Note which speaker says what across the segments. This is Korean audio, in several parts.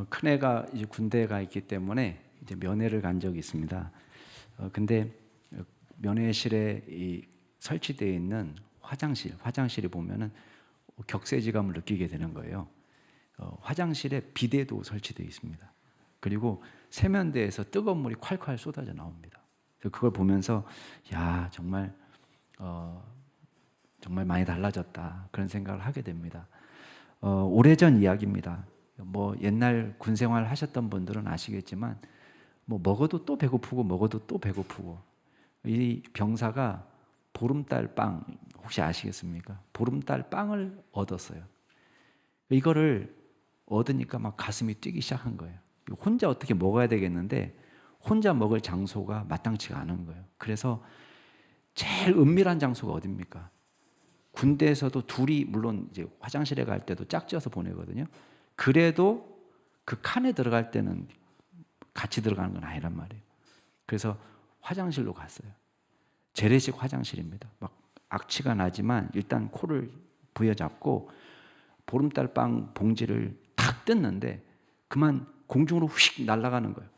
Speaker 1: 큰애가 이제 군대에 가 있기 때문에 이제 면회를 간 적이 있습니다. 근데 면회실에 설치되어 있는 화장실이 보면은 격세지감을 느끼게 되는 거예요. 화장실에 비데도 설치되어 있습니다. 그리고 세면대에서 뜨거운 물이 콸콸 쏟아져 나옵니다. 그래서 그걸 보면서 야 정말 정말 많이 달라졌다 그런 생각을 하게 됩니다. 오래전 이야기입니다. 뭐 옛날 군 생활 하셨던 분들은 아시겠지만 뭐 먹어도 또 배고프고 먹어도 또 배고프고 이 병사가 보름달 빵 혹시 아시겠습니까? 보름달 빵을 얻었어요. 이거를 얻으니까 막 가슴이 뛰기 시작한 거예요. 혼자 어떻게 먹어야 되겠는데 혼자 먹을 장소가 마땅치가 않은 거예요. 그래서 제일 은밀한 장소가 어딥니까? 군대에서도 둘이 물론 이제 화장실에 갈 때도 짝지어서 보내거든요. 그래도 그 칸에 들어갈 때는 같이 들어가는 건 아니란 말이에요. 그래서 화장실로 갔어요. 재래식 화장실입니다. 막 악취가 나지만 일단 코를 부여잡고 보름달 빵 봉지를 탁 뜯는데 그만 공중으로 휙 날아가는 거예요.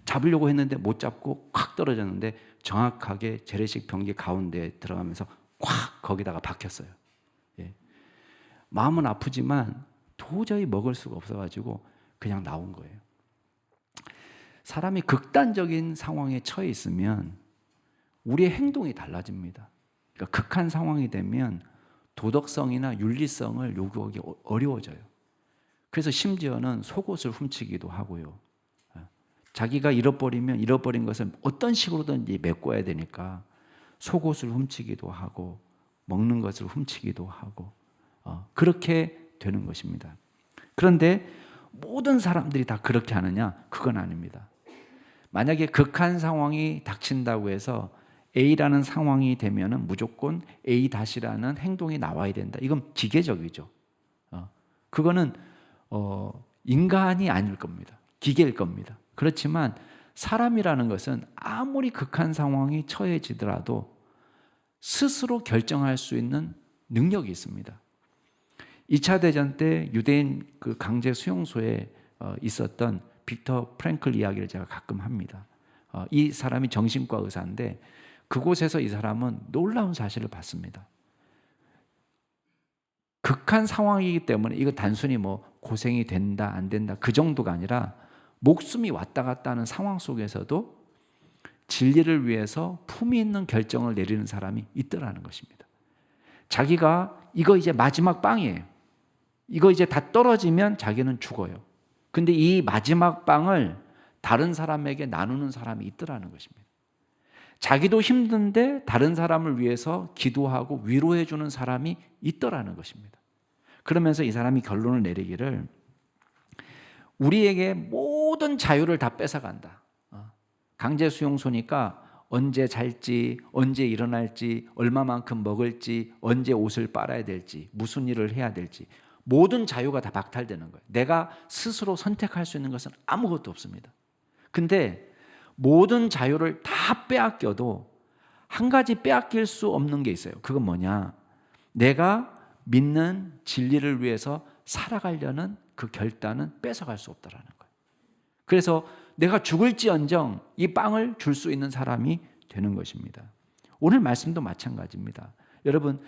Speaker 1: 잡으려고 했는데 못 잡고 콱 떨어졌는데 정확하게 재래식 변기 가운데에 들어가면서 콱 거기다가 박혔어요. 예. 마음은 아프지만 도저히 먹을 수가 없어가지고 그냥 나온 거예요. 사람이 극단적인 상황에 처해 있으면 우리의 행동이 달라집니다. 그러니까 극한 상황이 되면 도덕성이나 윤리성을 요구하기 어려워져요. 그래서 심지어는 속옷을 훔치기도 하고요. 자기가 잃어버리면 잃어버린 것을 어떤 식으로든지 메꿔야 되니까 속옷을 훔치기도 하고 먹는 것을 훔치기도 하고 그렇게 되는 것입니다. 그런데 모든 사람들이 다 그렇게 하느냐? 그건 아닙니다. 만약에 극한 상황이 닥친다고 해서 A라는 상황이 되면은 무조건 A-라는 행동이 나와야 된다. 이건 기계적이죠. 그거는 인간이 아닐 겁니다. 기계일 겁니다. 그렇지만 사람이라는 것은 아무리 극한 상황이 처해지더라도 스스로 결정할 수 있는 능력이 있습니다. 2차 대전 때 유대인 그 강제 수용소에 있었던 빅터 프랭클 이야기를 제가 가끔 합니다. 이 사람이 정신과 의사인데 그곳에서 이 사람은 놀라운 사실을 봤습니다. 극한 상황이기 때문에 이거 단순히 뭐 고생이 된다 안 된다 그 정도가 아니라 목숨이 왔다 갔다 하는 상황 속에서도 진리를 위해서 품위 있는 결정을 내리는 사람이 있더라는 것입니다. 자기가 이거 이제 마지막 빵이에요. 이거 이제 다 떨어지면 자기는 죽어요. 근데 이 마지막 빵을 다른 사람에게 나누는 사람이 있더라는 것입니다. 자기도 힘든데 다른 사람을 위해서 기도하고 위로해 주는 사람이 있더라는 것입니다. 그러면서 이 사람이 결론을 내리기를 우리에게 모든 자유를 다 뺏어간다. 강제 수용소니까 언제 잘지, 언제 일어날지, 얼마만큼 먹을지, 언제 옷을 빨아야 될지, 무슨 일을 해야 될지 모든 자유가 다 박탈되는 거예요. 내가 스스로 선택할 수 있는 것은 아무것도 없습니다. 근데 모든 자유를 다 빼앗겨도 한 가지 빼앗길 수 없는 게 있어요. 그건 뭐냐? 내가 믿는 진리를 위해서 살아가려는 그 결단은 뺏어갈 수 없다라는 거예요. 그래서 내가 죽을지언정 이 빵을 줄 수 있는 사람이 되는 것입니다. 오늘 말씀도 마찬가지입니다. 여러분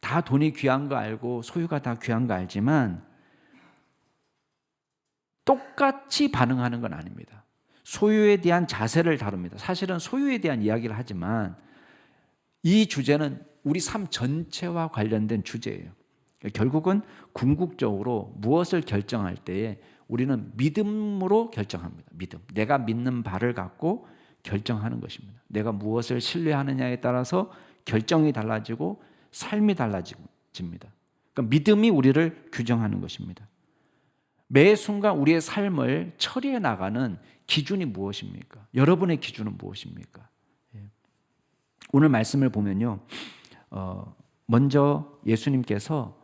Speaker 1: 다 돈이 귀한 거 알고 소유가 다 귀한 거 알지만 똑같이 반응하는 건 아닙니다. 소유에 대한 자세를 다룹니다. 사실은 소유에 대한 이야기를 하지만 이 주제는 우리 삶 전체와 관련된 주제예요. 결국은 궁극적으로 무엇을 결정할 때에 우리는 믿음으로 결정합니다. 믿음. 내가 믿는 바를 갖고 결정하는 것입니다. 내가 무엇을 신뢰하느냐에 따라서 결정이 달라지고 삶이 달라집니다. 그러니까 믿음이 우리를 규정하는 것입니다. 매 순간 우리의 삶을 처리해 나가는 기준이 무엇입니까? 여러분의 기준은 무엇입니까? 오늘 말씀을 보면요. 먼저 예수님께서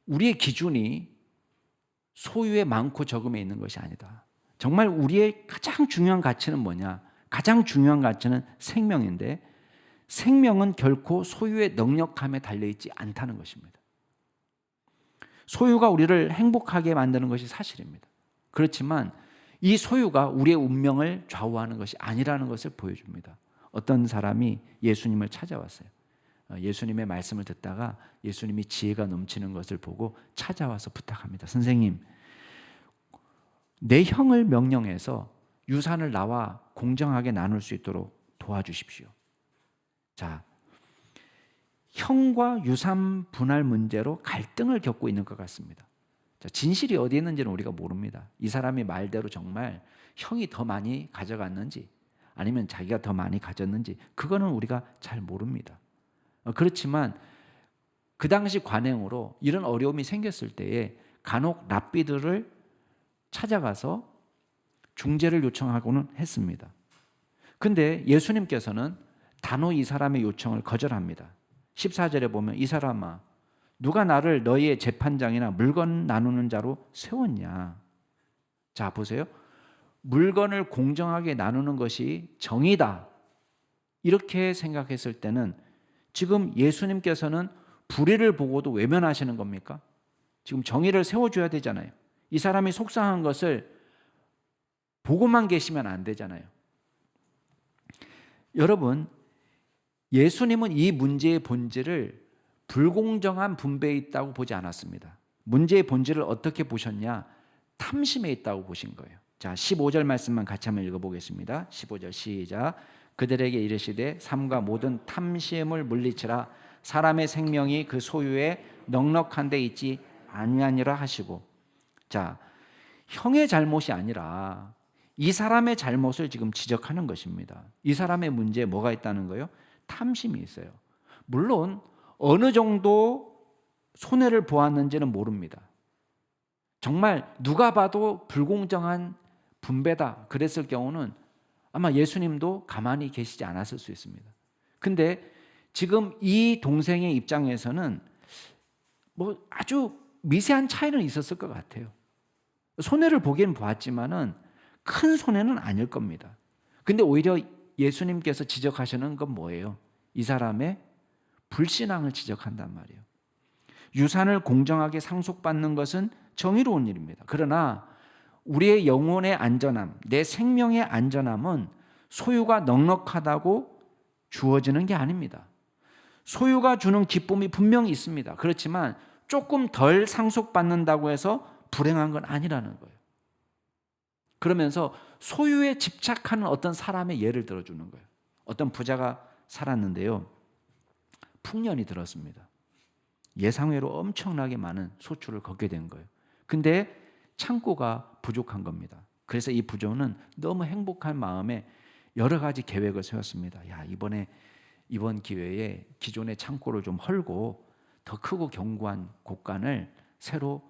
Speaker 1: 우리의 기준이 소유의 많고 적음에 있는 것이 아니다. 정말 우리의 가장 중요한 가치는 뭐냐? 가장 중요한 가치는 생명인데 생명은 결코 소유의 넉넉함에 달려있지 않다는 것입니다. 소유가 우리를 행복하게 만드는 것이 사실입니다. 그렇지만 이 소유가 우리의 운명을 좌우하는 것이 아니라는 것을 보여줍니다. 어떤 사람이 예수님을 찾아왔어요. 예수님의 말씀을 듣다가 예수님이 지혜가 넘치는 것을 보고 찾아와서 부탁합니다. 선생님, 내 형을 명령해서 유산을 나와 공정하게 나눌 수 있도록 도와주십시오. 자, 형과 유산 분할 문제로 갈등을 겪고 있는 것 같습니다. 자, 진실이 어디 있는지는 우리가 모릅니다. 이 사람이 말대로 정말 형이 더 많이 가져갔는지 아니면 자기가 더 많이 가졌는지 그거는 우리가 잘 모릅니다. 그렇지만 그 당시 관행으로 이런 어려움이 생겼을 때에 간혹 랍비들을 찾아가서 중재를 요청하고는 했습니다. 근데 예수님께서는 단호히 이 사람의 요청을 거절합니다. 14절에 보면 이 사람아 누가 나를 너희의 재판장이나 물건 나누는 자로 세웠냐. 자 보세요. 물건을 공정하게 나누는 것이 정의다. 이렇게 생각했을 때는 지금 예수님께서는 불의를 보고도 외면하시는 겁니까? 지금 정의를 세워줘야 되잖아요. 이 사람이 속상한 것을 보고만 계시면 안 되잖아요. 여러분, 예수님은 이 문제의 본질을 불공정한 분배에 있다고 보지 않았습니다. 문제의 본질을 어떻게 보셨냐? 탐심에 있다고 보신 거예요. 자, 15절 말씀만 같이 한번 읽어보겠습니다. 15절 시작. 그들에게 이르시되 삼가 모든 탐심을 물리치라. 사람의 생명이 그 소유에 넉넉한 데 있지 아니하니라 하시고. 자, 형의 잘못이 아니라 이 사람의 잘못을 지금 지적하는 것입니다. 이 사람의 문제에 뭐가 있다는 거예요? 탐심이 있어요. 물론 어느 정도 손해를 보았는지는 모릅니다. 정말 누가 봐도 불공정한 분배다 그랬을 경우는 아마 예수님도 가만히 계시지 않았을 수 있습니다. 근데 지금 이 동생의 입장에서는 뭐 아주 미세한 차이는 있었을 것 같아요. 손해를 보긴 보았지만은 큰 손해는 아닐 겁니다. 근데 오히려 예수님께서 지적하시는 건 뭐예요? 이 사람의 불신앙을 지적한단 말이에요. 유산을 공정하게 상속받는 것은 정의로운 일입니다. 그러나 우리의 영혼의 안전함, 내 생명의 안전함은 소유가 넉넉하다고 주어지는 게 아닙니다. 소유가 주는 기쁨이 분명히 있습니다. 그렇지만 조금 덜 상속받는다고 해서 불행한 건 아니라는 거예요. 그러면서 소유에 집착하는 어떤 사람의 예를 들어주는 거예요. 어떤 부자가 살았는데요. 풍년이 들었습니다. 예상외로 엄청나게 많은 소출을 걷게 된 거예요. 근데 창고가 부족한 겁니다. 그래서 이 부자는 너무 행복한 마음에 여러 가지 계획을 세웠습니다. 야, 이번 기회에 기존의 창고를 좀 헐고 더 크고 견고한 곳간을 새로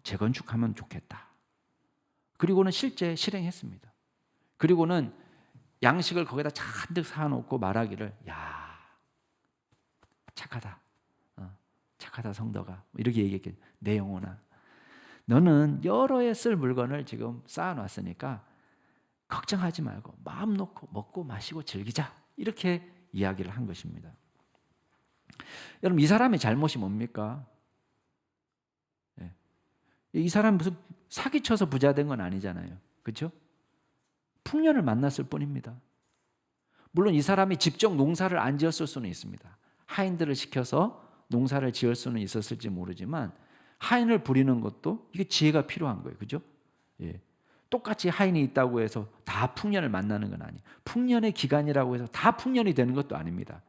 Speaker 1: 재건축하면 좋겠다. 그리고는 실제 실행했습니다. 그리고는 양식을 거기다 잔뜩 사놓고 말하기를 야, 착하다. 착하다 성도가. 이렇게 얘기했겠죠. 내 영혼아. 너는 여러 해 쓸 물건을 지금 쌓아놨으니까 걱정하지 말고 마음 놓고 먹고 마시고 즐기자. 이렇게 이야기를 한 것입니다. 여러분 이 사람의 잘못이 뭡니까? 이 사람 무슨 사기쳐서 부자 된 건 아니잖아요. 그렇죠? 풍년을 만났을 뿐입니다. 물론 이 사람이 직접 농사를 안 지었을 수는 있습니다. 하인들을 시켜서 농사를 지을 수는 있었을지 모르지만 하인을 부리는 것도 이게 지혜가 필요한 거예요. 그죠? 예. 똑같이 하인이 있다고 해서 다 풍년을 만나는 건 아니에요. 풍년의 기간이라고 해서 다 풍년이 되는 것도 아닙니다.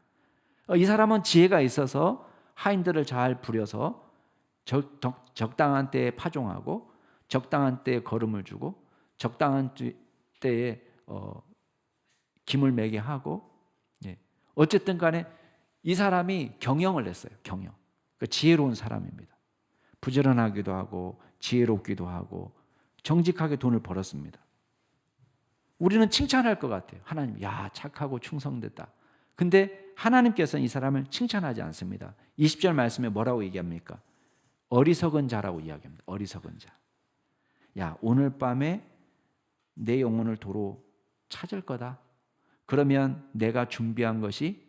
Speaker 1: 이 사람은 지혜가 있어서 하인들을 잘 부려서 적당한 때에 파종하고 적당한 때에 거름을 주고 적당한 때에 김을 매게 하고 어쨌든 간에 이 사람이 경영을 했어요. 경영. 그러니까 지혜로운 사람입니다. 부지런하기도 하고 지혜롭기도 하고 정직하게 돈을 벌었습니다. 우리는 칭찬할 것 같아요. 하나님, 야 착하고 충성됐다. 근데 하나님께서는 이 사람을 칭찬하지 않습니다. 20절 말씀에 뭐라고 얘기합니까? 어리석은 자라고 이야기합니다. 어리석은 자. 야, 오늘 밤에 내 영혼을 도로 찾을 거다. 그러면 내가 준비한 것이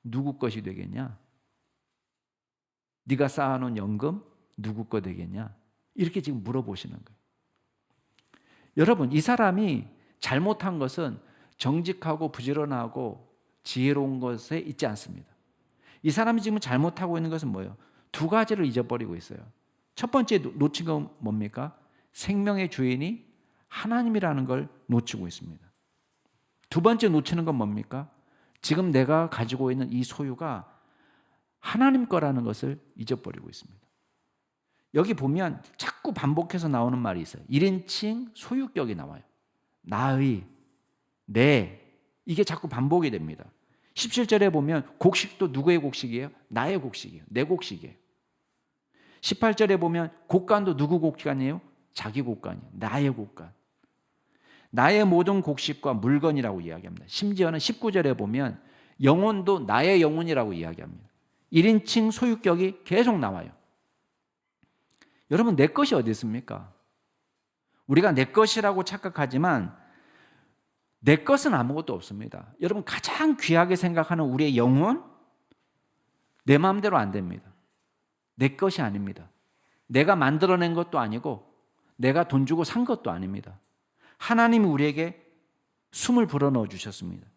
Speaker 1: 누구 것이 되겠냐? 네가 쌓아놓은 연금, 누구 거 되겠냐? 이렇게 지금 물어보시는 거예요. 여러분, 이 사람이 잘못한 것은 정직하고 부지런하고 지혜로운 것에 있지 않습니다. 이 사람이 지금 잘못하고 있는 것은 뭐예요? 두 가지를 잊어버리고 있어요. 첫 번째 놓친 건 뭡니까? 생명의 주인이 하나님이라는 걸 놓치고 있습니다. 두 번째 놓치는 건 뭡니까? 지금 내가 가지고 있는 이 소유가 하나님 거라는 것을 잊어버리고 있습니다. 여기 보면 자꾸 반복해서 나오는 말이 있어요. 1인칭 소유격이 나와요. 나의, 내, 이게 자꾸 반복이 됩니다. 17절에 보면 곡식도 누구의 곡식이에요? 나의 곡식이에요. 내 곡식이에요. 18절에 보면 곡간도 누구 곡간이에요? 자기 곡간이에요. 나의 곡간. 나의 모든 곡식과 물건이라고 이야기합니다. 심지어는 19절에 보면 영혼도 나의 영혼이라고 이야기합니다. 1인칭 소유격이 계속 나와요. 여러분, 내 것이 어디 있습니까? 우리가 내 것이라고 착각하지만 내 것은 아무것도 없습니다. 여러분, 가장 귀하게 생각하는 우리의 영혼, 내 마음대로 안 됩니다. 내 것이 아닙니다. 내가 만들어낸 것도 아니고 내가 돈 주고 산 것도 아닙니다. 하나님이 우리에게 숨을 불어넣어 주셨습니다.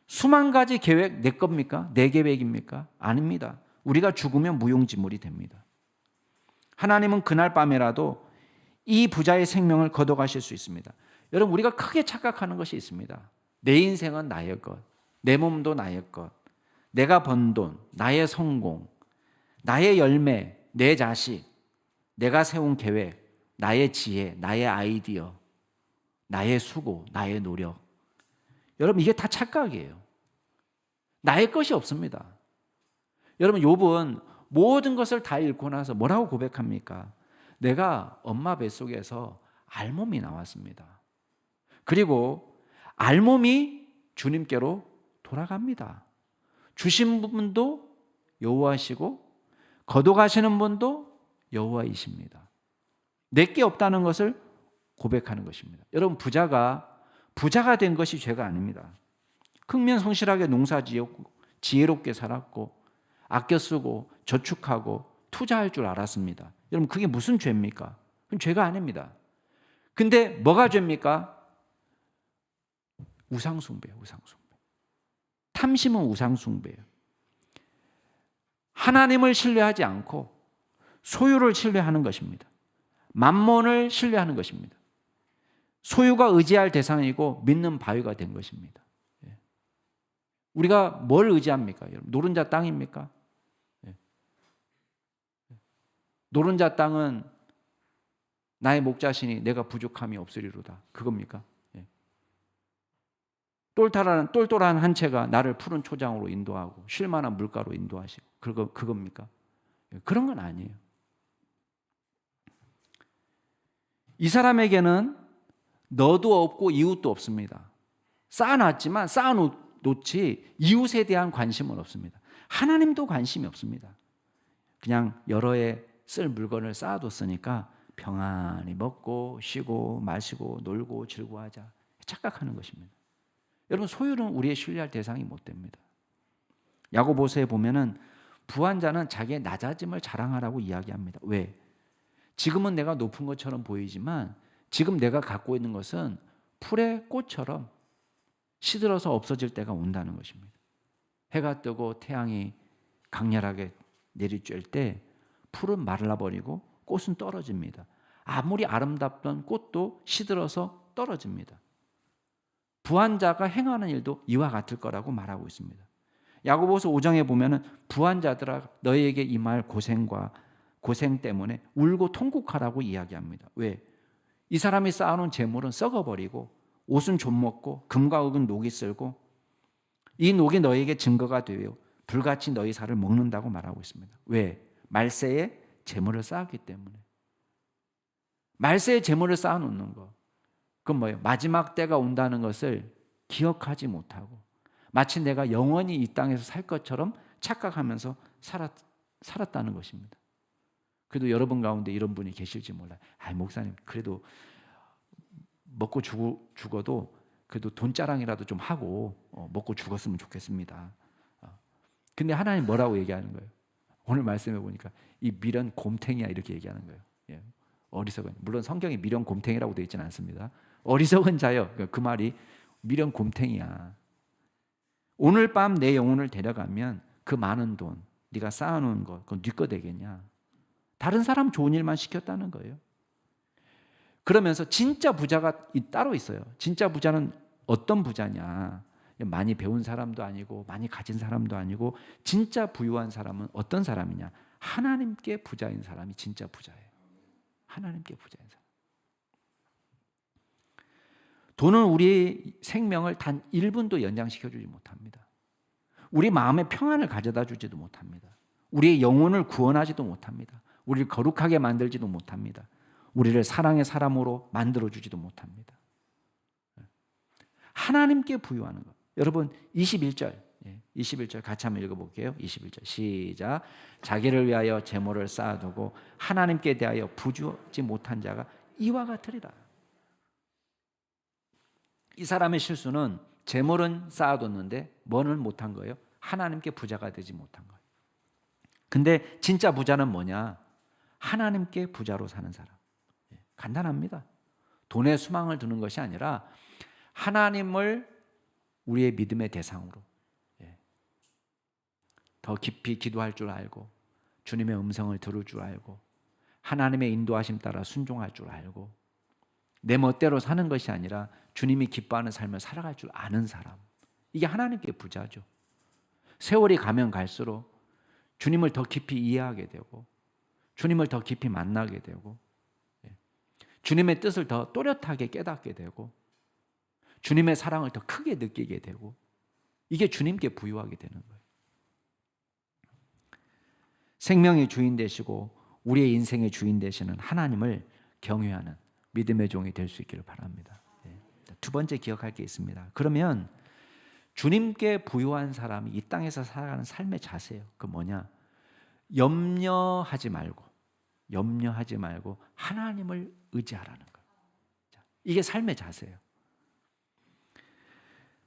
Speaker 1: 수만 가지 계획 내 겁니까? 내 계획입니까? 아닙니다. 우리가 죽으면 무용지물이 됩니다. 하나님은 그날 밤에라도 이 부자의 생명을 거둬가실 수 있습니다. 여러분, 우리가 크게 착각하는 것이 있습니다. 내 인생은 나의 것, 내 몸도 나의 것, 내가 번 돈, 나의 성공, 나의 열매, 내 자식, 내가 세운 계획, 나의 지혜, 나의 아이디어, 나의 수고, 나의 노력. 여러분, 이게 다 착각이에요. 나의 것이 없습니다. 여러분, 욥은 모든 것을 다 잃고 나서 뭐라고 고백합니까? 내가 엄마 뱃속에서 알몸이 나왔습니다. 그리고 알몸이 주님께로 돌아갑니다. 주신 분도 여호와시고 거둬가시는 분도 여호와이십니다. 내게 없다는 것을 고백하는 것입니다. 여러분, 부자가 된 것이 죄가 아닙니다. 흥명성실하게 농사지었고 지혜롭게 살았고 아껴 쓰고 저축하고 투자할 줄 알았습니다. 여러분, 그게 무슨 죄입니까? 그건 죄가 아닙니다. 근데 뭐가 죄입니까? 우상숭배예요. 우상숭배. 탐심은 우상숭배예요. 하나님을 신뢰하지 않고 소유를 신뢰하는 것입니다. 만몬을 신뢰하는 것입니다. 소유가 의지할 대상이고 믿는 바위가 된 것입니다. 우리가 뭘 의지합니까? 여러분, 노른자 땅입니까? 노른자 땅은 나의 목자시니 내가 부족함이 없으리로다. 그겁니까? 똘똘한 한 채가 나를 푸른 초장으로 인도하고 쉴만한 물가로 인도하시고 그겁니까? 그런 건 아니에요. 이 사람에게는 너도 없고 이웃도 없습니다. 쌓아놨지만 쌓아놓지 이웃에 대한 관심은 없습니다. 하나님도 관심이 없습니다. 그냥 여러 해 쓸 물건을 쌓아뒀으니까 평안히 먹고 쉬고 마시고 놀고 즐거워하자 착각하는 것입니다. 여러분, 소유는 우리의 신뢰할 대상이 못 됩니다. 야고보서에 보면은 부한 자는 자기의 낮아짐을 자랑하라고 이야기합니다. 왜? 지금은 내가 높은 것처럼 보이지만 지금 내가 갖고 있는 것은 풀의 꽃처럼 시들어서 없어질 때가 온다는 것입니다. 해가 뜨고 태양이 강렬하게 내리쬐을 때 풀은 말라버리고 꽃은 떨어집니다. 아무리 아름답던 꽃도 시들어서 떨어집니다. 부한 자가 행하는 일도 이와 같을 거라고 말하고 있습니다. 야고보서 5장에 보면은 부한 자들아 너희에게 임할 고생 때문에 울고 통곡하라고 이야기합니다. 왜? 이 사람이 쌓아놓은 재물은 썩어버리고 옷은 좀먹고 금과 옥은 녹이 쓸고 이 녹이 너희에게 증거가 되어 불같이 너희 살을 먹는다고 말하고 있습니다. 왜? 말세에 재물을 쌓았기 때문에. 말세에 재물을 쌓아놓는 거, 그건 뭐예요? 마지막 때가 온다는 것을 기억하지 못하고 마치 내가 영원히 이 땅에서 살 것처럼 착각하면서 살았다는 것입니다. 그래도 여러분 가운데 이런 분이 계실지 몰라요. 목사님, 그래도 먹고 죽어도 그래도 돈자랑이라도 좀 하고 먹고 죽었으면 좋겠습니다. 근데 하나님 뭐라고 얘기하는 거예요? 오늘 말씀해 보니까 이 미련 곰탱이야 이렇게 얘기하는 거예요. 예. 어리석은, 물론 성경에 미련 곰탱이라고 되어 있지는 않습니다. 어리석은 자여, 그 말이 미련 곰탱이야. 오늘 밤 내 영혼을 데려가면 그 많은 돈, 네가 쌓아놓은 거, 그건 네 거 되겠냐? 다른 사람 좋은 일만 시켰다는 거예요. 그러면서 진짜 부자가 따로 있어요. 진짜 부자는 어떤 부자냐? 많이 배운 사람도 아니고 많이 가진 사람도 아니고, 진짜 부유한 사람은 어떤 사람이냐? 하나님께 부자인 사람이 진짜 부자예요. 하나님께 부자인 사람. 돈은 우리의 생명을 단 1분도 연장시켜주지 못합니다. 우리 마음의 평안을 가져다 주지도 못합니다. 우리의 영혼을 구원하지도 못합니다. 우리를 거룩하게 만들지도 못합니다. 우리를 사랑의 사람으로 만들어주지도 못합니다. 하나님께 부유하는 것. 여러분 21절 같이 한번 읽어볼게요. 21절 시작. 자기를 위하여 재물을 쌓아두고 하나님께 대하여 부주지 못한 자가 이와 같으리라. 이 사람의 실수는 재물은 쌓아뒀는데 뭐는 못한 거예요? 하나님께 부자가 되지 못한 거예요. 근데 진짜 부자는 뭐냐? 하나님께 부자로 사는 사람. 간단합니다. 돈에 수망을 두는 것이 아니라 하나님을 우리의 믿음의 대상으로 더 깊이 기도할 줄 알고, 주님의 음성을 들을 줄 알고, 하나님의 인도하심 따라 순종할 줄 알고, 내 멋대로 사는 것이 아니라 주님이 기뻐하는 삶을 살아갈 줄 아는 사람. 이게 하나님께 부자죠. 세월이 가면 갈수록 주님을 더 깊이 이해하게 되고, 주님을 더 깊이 만나게 되고, 주님의 뜻을 더 또렷하게 깨닫게 되고, 주님의 사랑을 더 크게 느끼게 되고, 이게 주님께 부유하게 되는 거예요. 생명의 주인 되시고 우리의 인생의 주인 되시는 하나님을 경외하는 믿음의 종이 될 수 있기를 바랍니다. 두 번째 기억할 게 있습니다. 그러면 주님께 부유한 사람이 이 땅에서 살아가는 삶의 자세예요. 그 뭐냐? 염려하지 말고 하나님을 의지하라는 거예요. 이게 삶의 자세예요.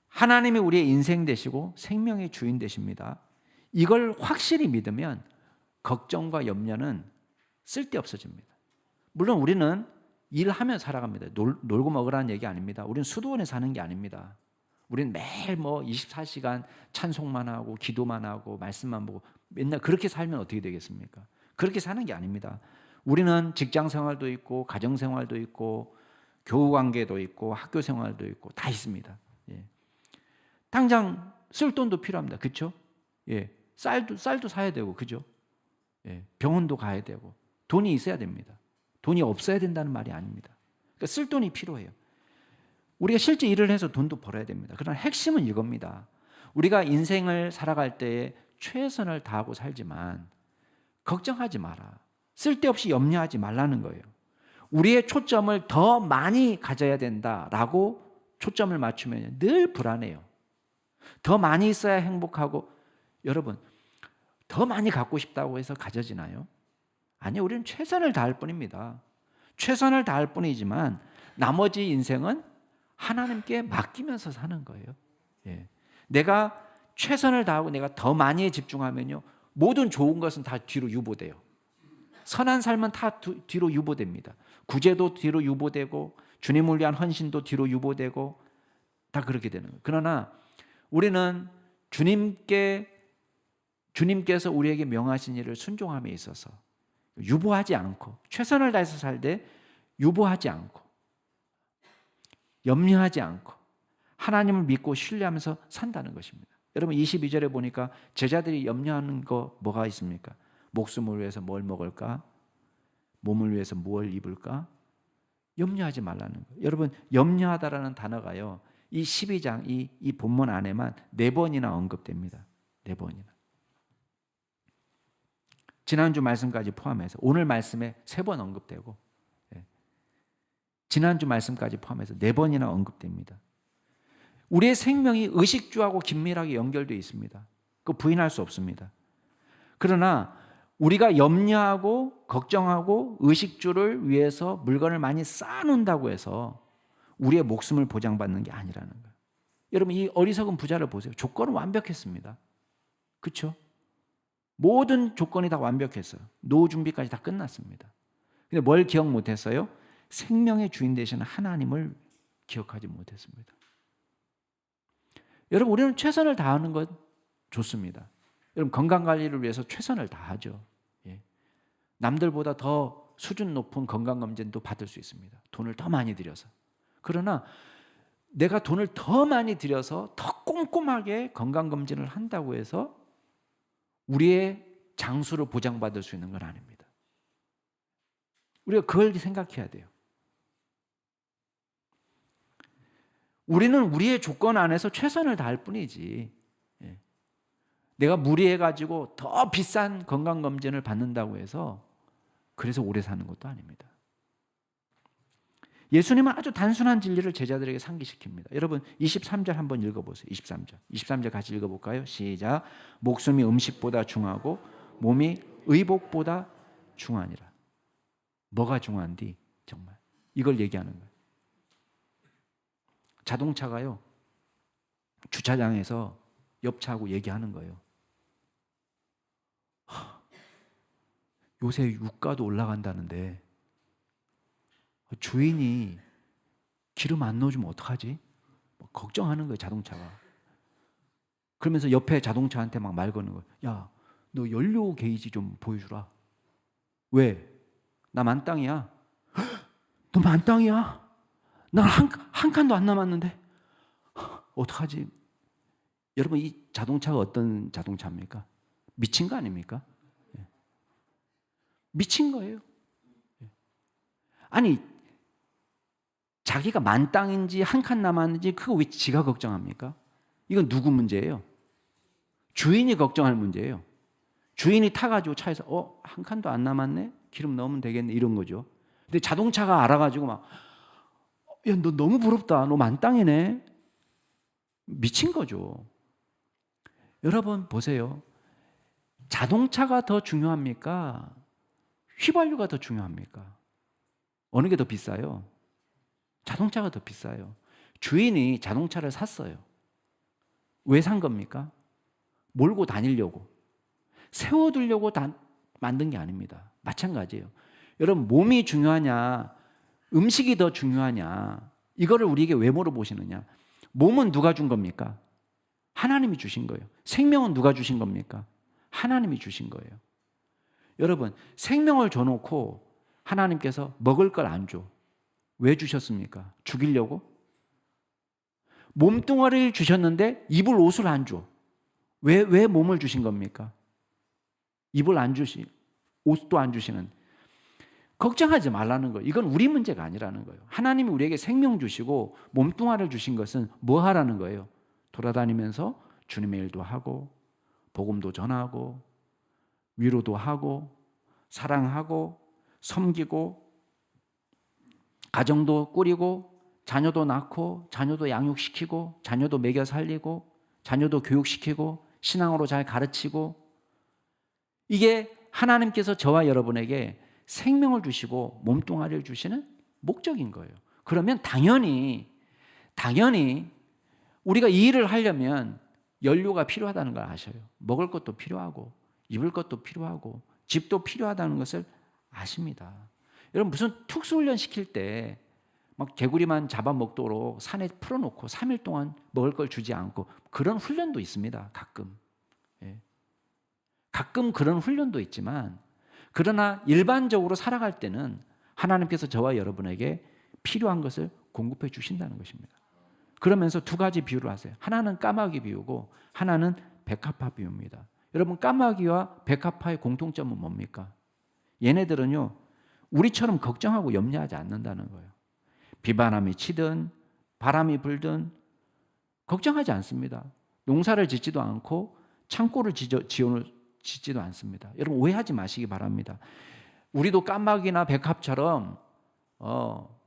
Speaker 1: 하나님이 우리의 인생 되시고 생명의 주인 되십니다. 이걸 확실히 믿으면 걱정과 염려는 쓸데없어집니다. 물론 우리는 일하며 살아갑니다. 놀고 먹으라는 얘기 아닙니다. 우리는 수도원에 사는 게 아닙니다. 우리는 매일 24시간 찬송만 하고 기도만 하고 말씀만 보고 맨날 그렇게 살면 어떻게 되겠습니까? 그렇게 사는 게 아닙니다. 우리는 직장 생활도 있고 가정 생활도 있고 교우 관계도 있고 학교 생활도 있고 다 있습니다. 당장 쓸 돈도 필요합니다. 그렇죠? 쌀도 사야 되고, 그죠? 병원도 가야 되고 돈이 있어야 됩니다. 돈이 없어야 된다는 말이 아닙니다. 그러니까 쓸 돈이 필요해요. 우리가 실제 일을 해서 돈도 벌어야 됩니다. 그러나 핵심은 이겁니다. 우리가 인생을 살아갈 때에 최선을 다하고 살지만 걱정하지 마라. 쓸데없이 염려하지 말라는 거예요. 우리의 초점을 더 많이 가져야 된다라고 초점을 맞추면 늘 불안해요. 더 많이 있어야 행복하고, 여러분 더 많이 갖고 싶다고 해서 가져지나요? 아니요. 우리는 최선을 다할 뿐입니다. 최선을 다할 뿐이지만 나머지 인생은 하나님께 맡기면서 사는 거예요. 내가 최선을 다하고 내가 더 많이 집중하면요, 모든 좋은 것은 다 뒤로 유보돼요. 선한 삶은 다 뒤로 유보됩니다. 구제도 뒤로 유보되고 주님을 위한 헌신도 뒤로 유보되고 다 그렇게 되는 거예요. 그러나 우리는 주님께서 우리에게 명하신 일을 순종함에 있어서 유보하지 않고, 최선을 다해서 살되 유보하지 않고 염려하지 않고 하나님을 믿고 신뢰하면서 산다는 것입니다. 여러분 22절에 보니까 제자들이 염려하는 거 뭐가 있습니까? 목숨을 위해서 뭘 먹을까? 몸을 위해서 뭘 입을까? 염려하지 말라는 거예요. 여러분 염려하다라는 단어가요, 이 12장 이 본문 안에만 4번이나 언급됩니다. 4번이나. 지난주 말씀까지 포함해서 오늘 말씀에 3번 언급되고, 지난주 말씀까지 포함해서 4번이나 언급됩니다. 우리의 생명이 의식주하고 긴밀하게 연결되어 있습니다. 그거 부인할 수 없습니다. 그러나 우리가 염려하고 걱정하고 의식주를 위해서 물건을 많이 쌓아놓는다고 해서 우리의 목숨을 보장받는 게 아니라는 거예요. 여러분 이 어리석은 부자를 보세요. 조건은 완벽했습니다. 그렇죠? 모든 조건이 다 완벽했어요. 노후 준비까지 다 끝났습니다. 근데 뭘 기억 못했어요? 생명의 주인 되시는 하나님을 기억하지 못했습니다. 여러분, 우리는 최선을 다하는 것 좋습니다. 여러분, 건강관리를 위해서 최선을 다하죠. 예. 남들보다 더 수준 높은 건강검진도 받을 수 있습니다. 돈을 더 많이 들여서. 그러나 내가 돈을 더 많이 들여서 더 꼼꼼하게 건강검진을 한다고 해서 우리의 장수를 보장받을 수 있는 건 아닙니다. 우리가 그걸 생각해야 돼요. 우리는 우리의 조건 안에서 최선을 다할 뿐이지, 내가 무리해가지고 더 비싼 건강검진을 받는다고 해서 그래서 오래 사는 것도 아닙니다. 예수님은 아주 단순한 진리를 제자들에게 상기시킵니다. 여러분 23절 한번 읽어보세요. 23절 같이 읽어볼까요? 시작. 목숨이 음식보다 중하고 몸이 의복보다 중하니라. 뭐가 중한디? 정말 이걸 얘기하는 거예요. 자동차가요, 주차장에서 옆차하고 얘기하는 거예요. 요새 유가도 올라간다는데 주인이 기름 안 넣어주면 어떡하지? 걱정하는 거예요, 자동차가. 그러면서 옆에 자동차한테 막 말 거는 거예요. 야, 너 연료 게이지 좀 보여주라. 왜? 나 만땅이야. 너 만땅이야? 난 한 칸도 안 남았는데 어떡하지? 여러분, 이 자동차가 어떤 자동차입니까? 미친 거 아닙니까? 미친 거예요. 아니, 자기가 만땅인지 한 칸 남았는지 그거 왜 지가 걱정합니까? 이건 누구 문제예요? 주인이 걱정할 문제예요. 주인이 타가지고 차에서 한 칸도 안 남았네? 기름 넣으면 되겠네, 이런 거죠. 근데 자동차가 알아가지고 막 야, 너 너무 부럽다. 너 만땅이네. 미친 거죠. 여러분 보세요. 자동차가 더 중요합니까? 휘발유가 더 중요합니까? 어느 게 더 비싸요? 자동차가 더 비싸요. 주인이 자동차를 샀어요. 왜 산 겁니까? 몰고 다니려고. 세워두려고 만든 게 아닙니다. 마찬가지예요. 여러분, 몸이 중요하냐, 음식이 더 중요하냐, 이거를 우리에게 왜 물어보시느냐? 몸은 누가 준 겁니까? 하나님이 주신 거예요. 생명은 누가 주신 겁니까? 하나님이 주신 거예요. 여러분, 생명을 줘놓고 하나님께서 먹을 걸 안 줘. 왜 주셨습니까? 죽이려고? 몸뚱아리를 주셨는데 입을 옷을 안 줘. 왜 몸을 주신 겁니까? 입을 안 주시, 옷도 안 주시는. 걱정하지 말라는 거예요. 이건 우리 문제가 아니라는 거예요. 하나님이 우리에게 생명 주시고 몸뚱아리를 주신 것은 뭐 하라는 거예요? 돌아다니면서 주님의 일도 하고 복음도 전하고 위로도 하고 사랑하고 섬기고 가정도 꾸리고 자녀도 낳고 자녀도 양육시키고 자녀도 먹여 살리고 자녀도 교육시키고 신앙으로 잘 가르치고, 이게 하나님께서 저와 여러분에게 생명을 주시고 몸뚱아리를 주시는 목적인 거예요. 그러면 당연히 우리가 이 일을 하려면 연료가 필요하다는 걸 아셔요. 먹을 것도 필요하고 입을 것도 필요하고 집도 필요하다는 것을 아십니다. 여러분, 무슨 특수훈련 시킬 때 막 개구리만 잡아먹도록 산에 풀어놓고 3일 동안 먹을 걸 주지 않고, 그런 훈련도 있습니다. 가끔. 가끔 그런 훈련도 있지만, 그러나 일반적으로 살아갈 때는 하나님께서 저와 여러분에게 필요한 것을 공급해 주신다는 것입니다. 그러면서 두 가지 비유를 하세요. 하나는 까마귀 비유고 하나는 백합화 비유입니다. 여러분, 까마귀와 백합화의 공통점은 뭡니까? 얘네들은요, 우리처럼 걱정하고 염려하지 않는다는 거예요. 비바람이 치든 바람이 불든 걱정하지 않습니다. 농사를 짓지도 않고 창고를 짓지도 않습니다. 여러분, 오해하지 마시기 바랍니다. 우리도 까마귀나 백합처럼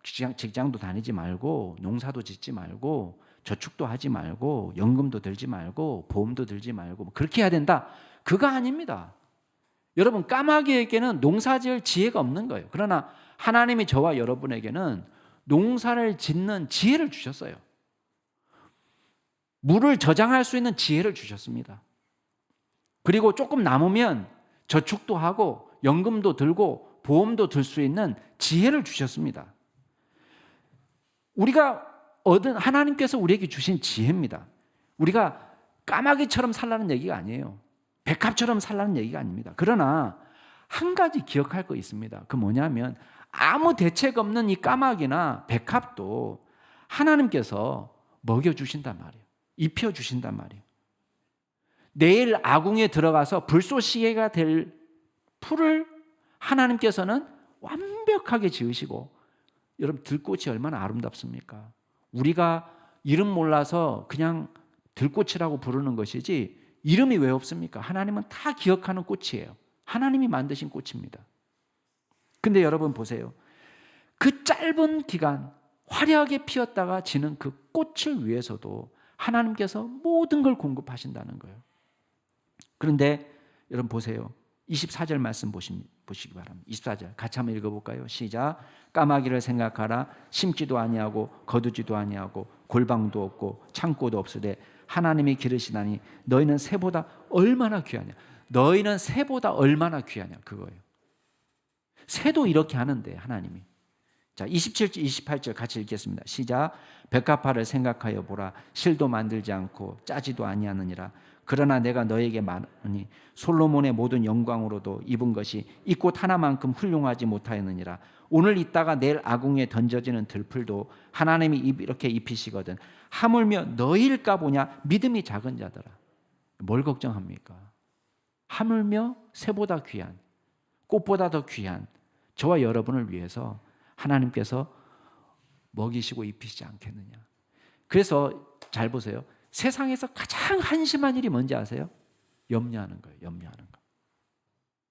Speaker 1: 직장도 다니지 말고 농사도 짓지 말고 저축도 하지 말고 연금도 들지 말고 보험도 들지 말고 그렇게 해야 된다, 그거 아닙니다. 여러분, 까마귀에게는 농사지을 지혜가 없는 거예요. 그러나 하나님이 저와 여러분에게는 농사를 짓는 지혜를 주셨어요. 물을 저장할 수 있는 지혜를 주셨습니다. 그리고 조금 남으면 저축도 하고 연금도 들고 보험도 들 수 있는 지혜를 주셨습니다. 우리가 얻은 하나님께서 우리에게 주신 지혜입니다. 우리가 까마귀처럼 살라는 얘기가 아니에요. 백합처럼 살라는 얘기가 아닙니다. 그러나 한 가지 기억할 거 있습니다. 그 뭐냐면 아무 대책 없는 이 까마귀나 백합도 하나님께서 먹여주신단 말이에요. 입혀주신단 말이에요. 내일 아궁이에 들어가서 불쏘시개가 될 풀을 하나님께서는 완벽하게 지으시고, 여러분 들꽃이 얼마나 아름답습니까? 우리가 이름 몰라서 그냥 들꽃이라고 부르는 것이지 이름이 왜 없습니까? 하나님은 다 기억하는 꽃이에요. 하나님이 만드신 꽃입니다. 근데 여러분 보세요. 그 짧은 기간 화려하게 피었다가 지는 그 꽃을 위해서도 하나님께서 모든 걸 공급하신다는 거예요. 그런데 여러분 보세요. 24절 말씀 보시기 바랍니다. 24절 같이 한번 읽어볼까요? 시작. 까마귀를 생각하라. 심지도 아니하고 거두지도 아니하고 골방도 없고 창고도 없으되 하나님이 기르시나니 너희는 새보다 얼마나 귀하냐. 너희는 새보다 얼마나 귀하냐, 그거예요. 새도 이렇게 하는데 하나님이. 자, 27절 28절 같이 읽겠습니다. 시작. 백합화를 생각하여 보라. 실도 만들지 않고 짜지도 아니하느니라. 그러나 내가 너에게 말하니 솔로몬의 모든 영광으로도 입은 것이 이 꽃 하나만큼 훌륭하지 못하였느니라. 오늘 있다가 내일 아궁이에 던져지는 들풀도 하나님이 이렇게 입히시거든. 하물며 너희일까 보냐. 믿음이 작은 자들아. 뭘 걱정합니까? 하물며 새보다 귀한, 꽃보다 더 귀한 저와 여러분을 위해서 하나님께서 먹이시고 입히시지 않겠느냐. 그래서 잘 보세요. 세상에서 가장 한심한 일이 뭔지 아세요? 염려하는 거예요. 염려하는 거.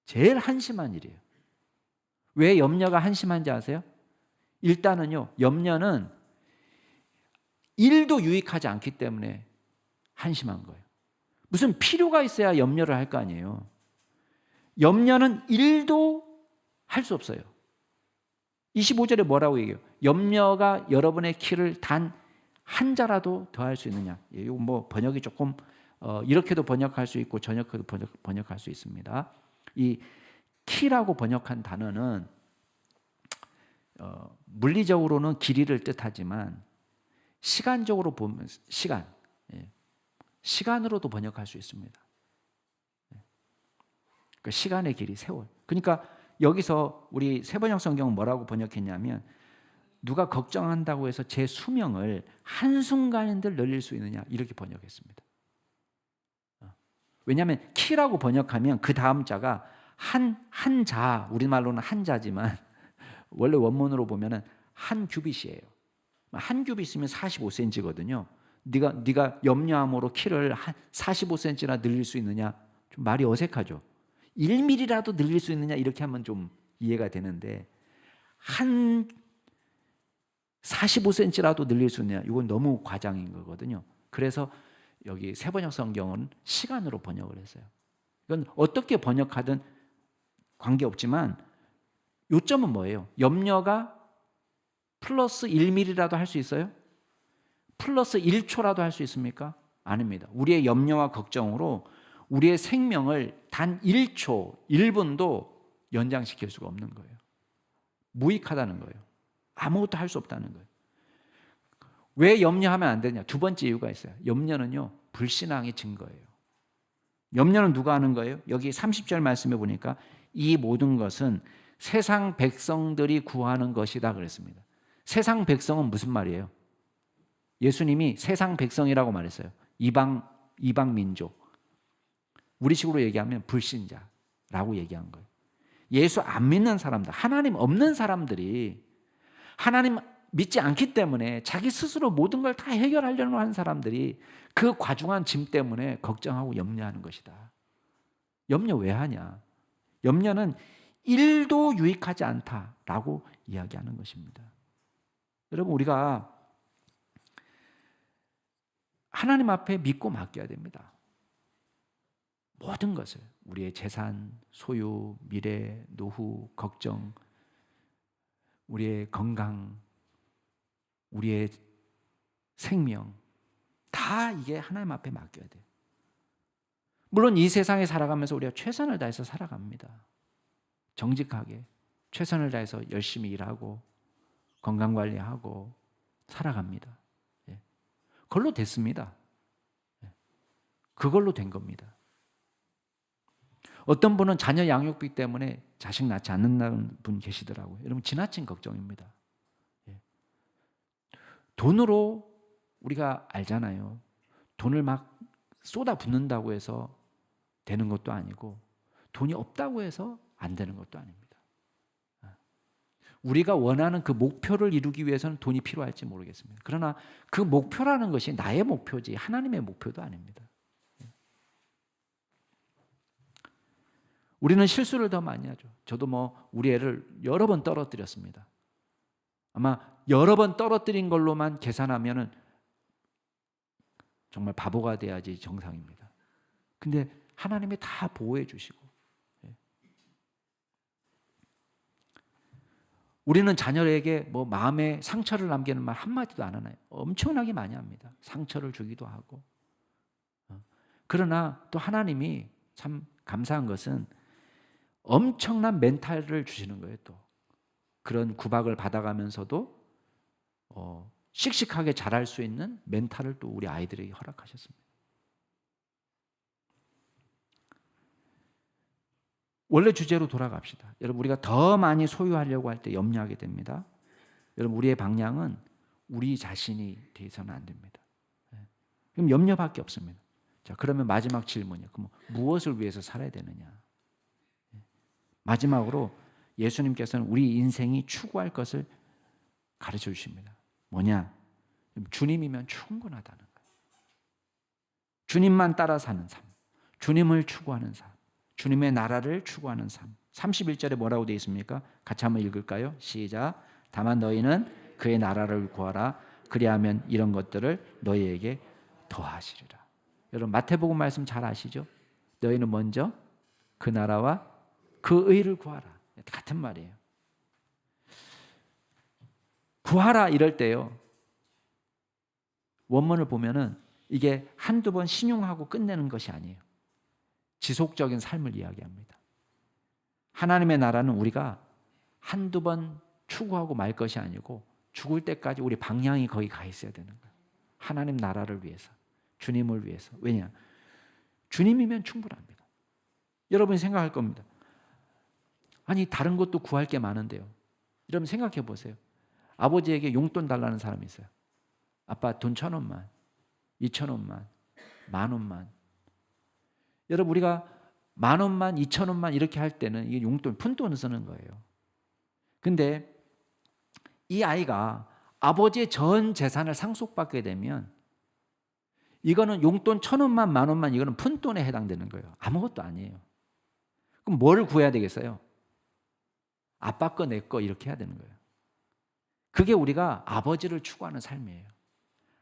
Speaker 1: 제일 한심한 일이에요. 왜 염려가 한심한지 아세요? 일단은요, 염려는 일도 유익하지 않기 때문에 한심한 거예요. 무슨 필요가 있어야 염려를 할 거 아니에요. 염려는 일도 할 수 없어요. 25절에 뭐라고 얘기해요? 염려가 여러분의 키를 단 한 자라도 더할 수 있느냐. 이거 뭐 번역이 조금 이렇게도 번역할 수 있고 저렇게도 번역할 수 있습니다. 이 키라고 번역한 단어는 물리적으로는 길이를 뜻하지만 시간적으로 보면 시간으로도 번역할 수 있습니다. 그 시간의 길이, 세월. 그러니까 여기서 우리 세번역 성경은 뭐라고 번역했냐면 누가 걱정한다고 해서 제 수명을 한순간인들 늘릴 수 있느냐 이렇게 번역했습니다. 왜냐하면 키라고 번역하면 그 다음 자가 한자, 우리말로는 한자지만 원래 원문으로 보면은 한 규빗이에요. 한 규빗이면 45cm거든요. 네가 염려함으로 키를 45cm나 늘릴 수 있느냐? 좀 말이 어색하죠. 1mm라도 늘릴 수 있느냐 이렇게 하면 좀 이해가 되는데 한 45cm라도 늘릴 수 있느냐? 이건 너무 과장인 거거든요. 그래서 여기 세번역 성경은 시간으로 번역을 했어요. 이건 어떻게 번역하든 관계없지만 요점은 뭐예요? 염려가 플러스 1mm라도 할 수 있어요? 플러스 1초라도 할 수 있습니까? 아닙니다. 우리의 염려와 걱정으로 우리의 생명을 단 1초, 1분도 연장시킬 수가 없는 거예요. 무익하다는 거예요. 아무것도 할 수 없다는 거예요. 왜 염려하면 안 되냐? 두 번째 이유가 있어요. 염려는요, 불신앙의 증거예요. 염려는 누가 하는 거예요? 여기 30절 말씀에 보니까 이 모든 것은 세상 백성들이 구하는 것이다 그랬습니다. 세상 백성은 무슨 말이에요? 예수님이 세상 백성이라고 말했어요. 이방 민족. 우리식으로 얘기하면 불신자라고 얘기한 거예요. 예수 안 믿는 사람들, 하나님 없는 사람들이 하나님 믿지 않기 때문에 자기 스스로 모든 걸 다 해결하려고 하는 사람들이 그 과중한 짐 때문에 걱정하고 염려하는 것이다. 염려 왜 하냐? 염려는 1도 유익하지 않다라고 이야기하는 것입니다. 여러분, 우리가 하나님 앞에 믿고 맡겨야 됩니다. 모든 것을, 우리의 재산, 소유, 미래, 노후, 걱정, 우리의 건강, 우리의 생명, 다 이게 하나님 앞에 맡겨야 돼요. 물론 이 세상에 살아가면서 우리가 최선을 다해서 살아갑니다. 정직하게 최선을 다해서 열심히 일하고 건강관리하고 살아갑니다. 예. 그걸로 됐습니다. 예. 그걸로 된 겁니다. 어떤 분은 자녀 양육비 때문에 자식 낳지 않는다는 분 계시더라고요. 여러분 지나친 걱정입니다. 예. 돈으로 우리가 알잖아요. 돈을 막 쏟아붓는다고 해서 되는 것도 아니고 돈이 없다고 해서 안 되는 것도 아닙니다. 우리가 원하는 그 목표를 이루기 위해서는 돈이 필요할지 모르겠습니다. 그러나 그 목표라는 것이 나의 목표지 하나님의 목표도 아닙니다. 우리는 실수를 더 많이 하죠. 저도 우리 애를 여러 번 떨어뜨렸습니다. 아마 여러 번 떨어뜨린 걸로만 계산하면은 정말 바보가 돼야지 정상입니다. 근데 하나님이 다 보호해 주시고, 우리는 자녀에게 마음에 상처를 남기는 말 한마디도 안 하나요? 엄청나게 많이 합니다. 상처를 주기도 하고. 그러나 또 하나님이 참 감사한 것은 엄청난 멘탈을 주시는 거예요. 또 그런 구박을 받아가면서도 씩씩하게 자랄 수 있는 멘탈을 또 우리 아이들에게 허락하셨습니다. 원래 주제로 돌아갑시다. 여러분 우리가 더 많이 소유하려고 할 때 염려하게 됩니다. 여러분 우리의 방향은 우리 자신이 돼서는 안 됩니다. 그럼 염려밖에 없습니다. 자, 그러면 마지막 질문이요. 그럼 무엇을 위해서 살아야 되느냐? 마지막으로 예수님께서는 우리 인생이 추구할 것을 가르쳐 주십니다. 뭐냐? 주님이면 충분하다는 거예요. 주님만 따라 사는 삶, 주님을 추구하는 삶, 주님의 나라를 추구하는 삶. 31절에 뭐라고 되어 있습니까? 같이 한번 읽을까요? 시작. 다만 너희는 그의 나라를 구하라. 그리하면 이런 것들을 너희에게 더하시리라. 여러분 마태복음 말씀 잘 아시죠? 너희는 먼저 그 나라와 그 의를 구하라. 같은 말이에요. 구하라 이럴 때요. 원문을 보면은 이게 한두 번 신용하고 끝내는 것이 아니에요. 지속적인 삶을 이야기합니다. 하나님의 나라는 우리가 한두 번 추구하고 말 것이 아니고 죽을 때까지 우리 방향이 거기 가 있어야 되는 거예요. 하나님 나라를 위해서, 주님을 위해서. 왜냐? 주님이면 충분합니다. 여러분이 생각할 겁니다. 아니 다른 것도 구할 게 많은데요. 여러분 생각해 보세요. 아버지에게 용돈 달라는 사람이 있어요. 아빠 돈 1,000원만, 2,000원만, 10,000원만. 여러분 우리가 10,000원만, 2,000원만 이렇게 할 때는 이게 용돈, 푼돈을 쓰는 거예요. 근데 이 아이가 아버지의 전 재산을 상속받게 되면 이거는 용돈 1,000원만, 10,000원만 이거는 푼돈에 해당되는 거예요. 아무것도 아니에요. 그럼 뭘 구해야 되겠어요? 아빠 거, 내 거 이렇게 해야 되는 거예요. 그게 우리가 아버지를 추구하는 삶이에요.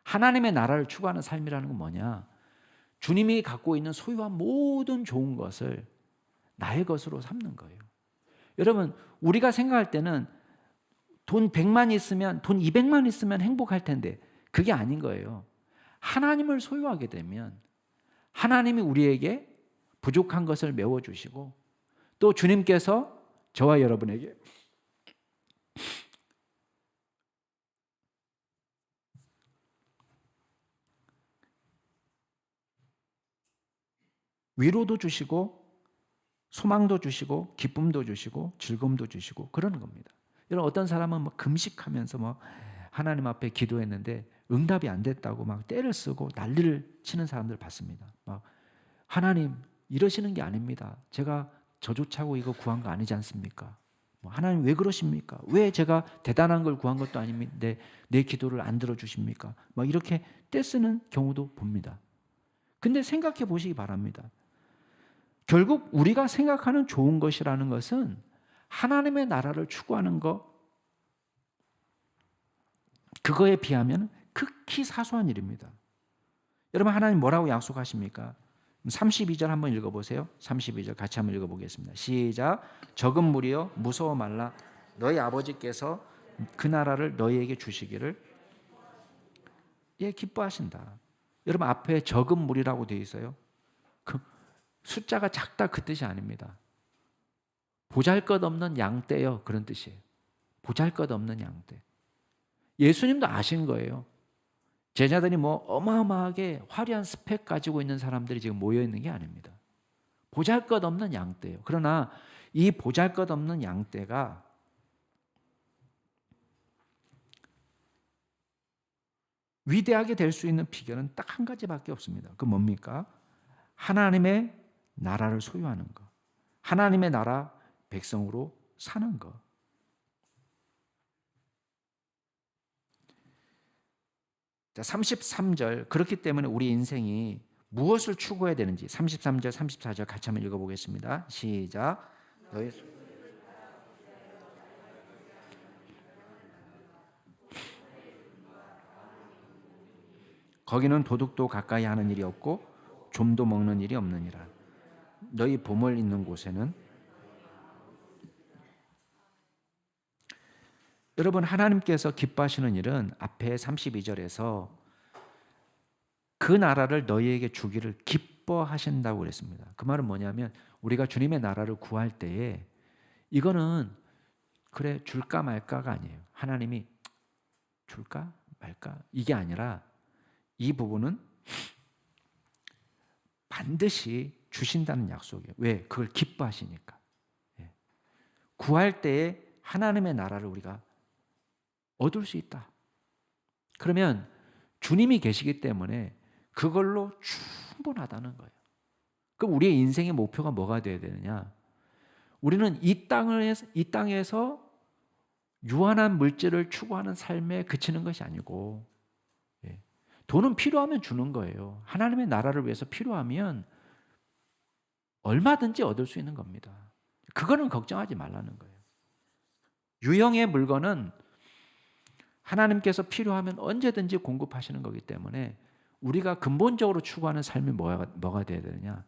Speaker 1: 하나님의 나라를 추구하는 삶이라는 건 뭐냐? 주님이 갖고 있는 소유한 모든 좋은 것을 나의 것으로 삼는 거예요. 여러분 우리가 생각할 때는 돈 100만 있으면, 돈 200만 있으면 행복할 텐데 그게 아닌 거예요. 하나님을 소유하게 되면 하나님이 우리에게 부족한 것을 메워주시고 또 주님께서 저와 여러분에게 위로도 주시고 소망도 주시고 기쁨도 주시고 즐거움도 주시고 그러는 겁니다. 여러분 어떤 사람은 금식하면서 하나님 앞에 기도했는데 응답이 안 됐다고 떼를 쓰고 난리를 치는 사람들 봤습니다. 하나님 이러시는 게 아닙니다. 제가 저조차고 이거 구한 거 아니지 않습니까? 하나님 왜 그러십니까? 왜 제가 대단한 걸 구한 것도 아닌데 내 기도를 안 들어주십니까? 이렇게 떼쓰는 경우도 봅니다. 근데 생각해 보시기 바랍니다. 결국 우리가 생각하는 좋은 것이라는 것은 하나님의 나라를 추구하는 것, 그거에 비하면 극히 사소한 일입니다. 여러분 하나님 뭐라고 약속하십니까? 32절 한번 읽어보세요. 32절 같이 한번 읽어보겠습니다. 시작. 적은 무리여 무서워 말라. 너희 아버지께서 그 나라를 너희에게 주시기를 기뻐하신다. 여러분 앞에 적은 무리라고 되어 있어요. 숫자가 작다 그 뜻이 아닙니다. 보잘것없는 양떼요 그런 뜻이에요. 보잘것없는 양떼. 예수님도 아신 거예요. 제자들이 뭐 어마어마하게 화려한 스펙 가지고 있는 사람들이 지금 모여 있는 게 아닙니다. 보잘것없는 양떼예요. 그러나 이 보잘것없는 양떼가 위대하게 될 수 있는 비결은 딱 한 가지밖에 없습니다. 그 뭡니까? 하나님의 나라를 소유하는 것. 하나님의 나라 백성으로 사는 것. 자, 33절. 그렇기 때문에 우리 인생이 무엇을 추구해야 되는지 33절, 34절 같이 한번 읽어보겠습니다. 시작. 너희 거기는 도둑도 가까이 하는 일이 없고 좀도 먹는 일이 없느니라. 너희 보물 있는 곳에는 여러분 하나님께서 기뻐하시는 일은 앞에 32절에서 그 나라를 너희에게 주기를 기뻐하신다고 그랬습니다. 그 말은 뭐냐면 우리가 주님의 나라를 구할 때에 이거는 그래 줄까 말까가 아니에요. 하나님이 줄까 말까 이게 아니라 이 부분은 반드시 주신다는 약속이에요. 왜? 그걸 기뻐하시니까. 구할 때에 하나님의 나라를 우리가 얻을 수 있다. 그러면 주님이 계시기 때문에 그걸로 충분하다는 거예요. 그럼 우리의 인생의 목표가 뭐가 되어야 되느냐? 우리는 이 땅에서 유한한 물질을 추구하는 삶에 그치는 것이 아니고 돈은 필요하면 주는 거예요. 하나님의 나라를 위해서 필요하면 얼마든지 얻을 수 있는 겁니다. 그거는 걱정하지 말라는 거예요. 유형의 물건은 하나님께서 필요하면 언제든지 공급하시는 거기 때문에 우리가 근본적으로 추구하는 삶이 뭐가 되어야 되느냐?